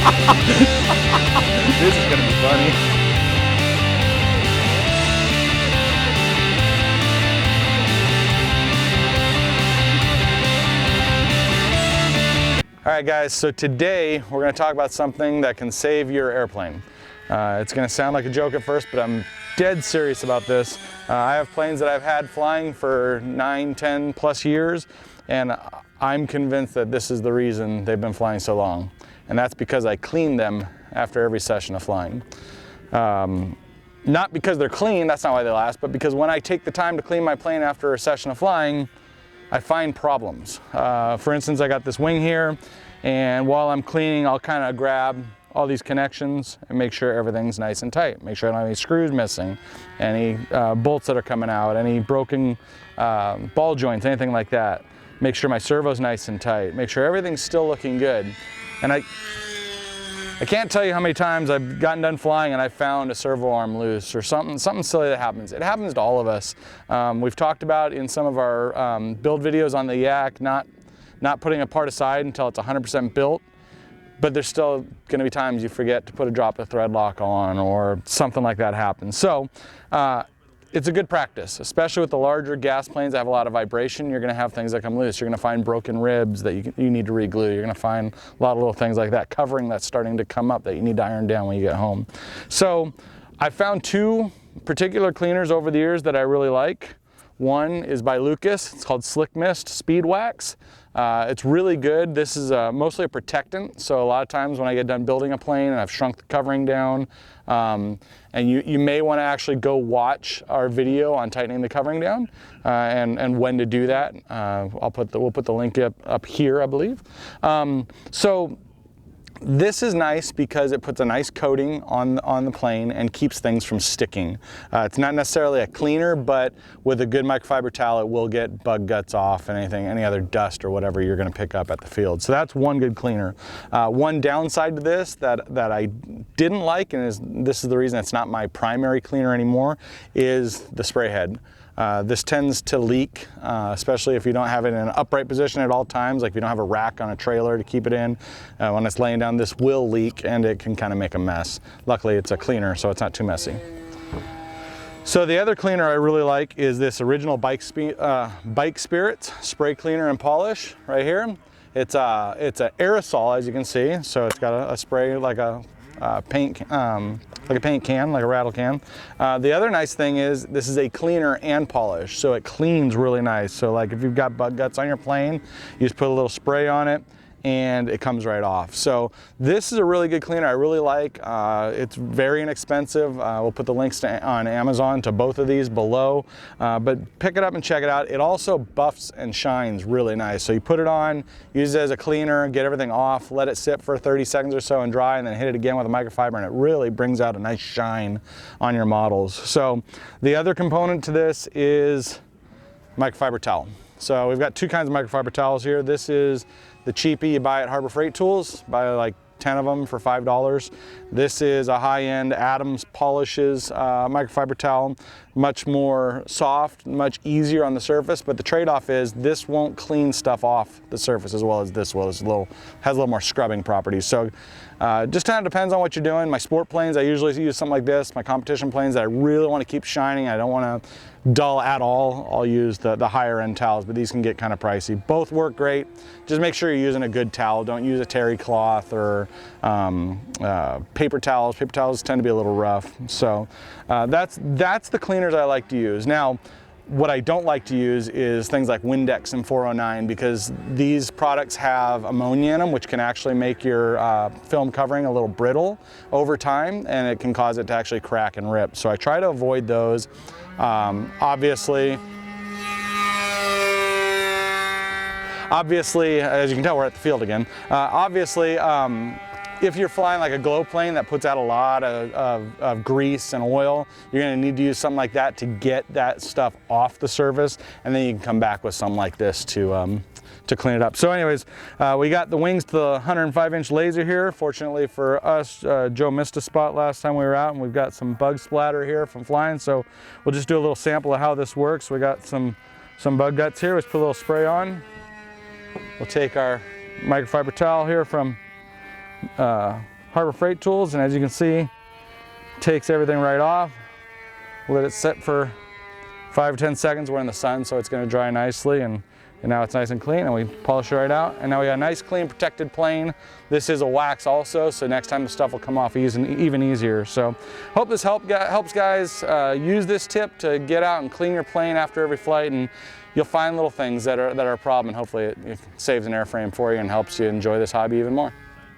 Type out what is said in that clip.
This is gonna be funny. All right guys, so today we're gonna talk about something that can save your airplane. It's gonna sound like a joke at first, but I'm dead serious about this. I have planes that I've had flying for 9, 10 plus years, and I'm convinced that this is the reason they've been flying so long. And that's because I clean them after every session of flying. Not because they're clean, that's not why they last, but because when I take the time to clean my plane after a session of flying, I find problems. For instance, I got this wing here, and while I'm cleaning, I'll kind of grab all these connections and make sure everything's nice and tight. Make sure I don't have any screws missing, any bolts that are coming out, any broken ball joints, anything like that. Make sure my servo's nice and tight. Make sure everything's still looking good. And I can't tell you how many times I've gotten done flying and I found a servo arm loose or something silly that happens. It happens to all of us. We've talked about in some of our build videos on the Yak, not putting a part aside until it's 100% built, but there's still gonna be times you forget to put a drop of thread lock on or something like that happens. So it's a good practice, especially with the larger gas planes that have a lot of vibration. You're gonna have things that come loose. You're gonna find broken ribs that you need to re-glue. You're gonna find a lot of little things like that, covering that's starting to come up that you need to iron down when you get home. So I found two particular cleaners over the years that I really like. One is by Lucas. It's called Slick Mist Speed Wax. It's really good. This is mostly a protectant, so a lot of times when I get done building a plane and I've shrunk the covering down, and you may want to actually go watch our video on tightening the covering down and when to do that. We'll put the link up here, I believe. So this is nice because it puts a nice coating on the plane and keeps things from sticking. It's not necessarily a cleaner, but with a good microfiber towel, it will get bug guts off and any other dust or whatever you're going to pick up at the field. So that's one good cleaner. One downside to this that I didn't like, and this is the reason it's not my primary cleaner anymore, is the spray head. This tends to leak, especially if you don't have it in an upright position at all times, like if you don't have a rack on a trailer to keep it in. When it's laying down, this will leak and it can kind of make a mess. Luckily, it's a cleaner, so it's not too messy. So the other cleaner I really like is this original Bike Spirits spray cleaner and polish right here. It's an aerosol, as you can see, so it's got a spray like a paint can, like a rattle can. The other nice thing is this is a cleaner and polish, so it cleans really nice. So like if you've got bug guts on your plane, you just put a little spray on it and it comes right off. So this is a really good cleaner I really like. It's very inexpensive. We'll put the links on Amazon to both of these below, but pick it up and check it out. It also buffs and shines really nice. So you put it on, use it as a cleaner, get everything off, let it sit for 30 seconds or so and dry, and then hit it again with a microfiber, and it really brings out a nice shine on your models. So the other component to this is microfiber towel. So we've got two kinds of microfiber towels here. This is the cheapie you buy at Harbor Freight Tools, buy like 10 of them for $5. This is a high-end Adams Polishes microfiber towel, much more soft, much easier on the surface, but the trade-off is this won't clean stuff off the surface as well as this will. Has a little more scrubbing properties. So just kind of depends on what you're doing. My sport planes, I usually use something like this. My competition planes that I really want to keep shining, I don't want to dull at all, I'll use the higher end towels, but these can get kind of pricey. Both work great. Just make sure you're using a good towel. Don't use a terry cloth or paper towels. Paper towels tend to be a little rough. So that's the cleaners I like to use. Now, what I don't like to use is things like Windex and 409, because these products have ammonia in them, which can actually make your film covering a little brittle over time, and it can cause it to actually crack and rip. So I try to avoid those. Obviously, as you can tell, we're at the field again. If you're flying like a glow plane that puts out a lot of grease and oil, you're going to need to use something like that to get that stuff off the surface, and then you can come back with something like this to clean it up. So anyways, we got the wings to the 105-inch laser here. Fortunately for us, Joe missed a spot last time we were out, and we've got some bug splatter here from flying, so we'll just do a little sample of how this works. We got some bug guts here. Let's put a little spray on. We'll take our microfiber towel here from Harbor Freight tools, and as you can see, takes everything right off. Let it sit for 5 or 10 seconds. We're in the sun, so it's going to dry nicely, and now it's nice and clean, and we polish it right out, and now we got a nice, clean, protected plane. This is a wax also, so next time the stuff will come off even easier. So hope this helps guys. Use this tip to get out and clean your plane after every flight, and you'll find little things that are a problem, and hopefully it saves an airframe for you and helps you enjoy this hobby even more.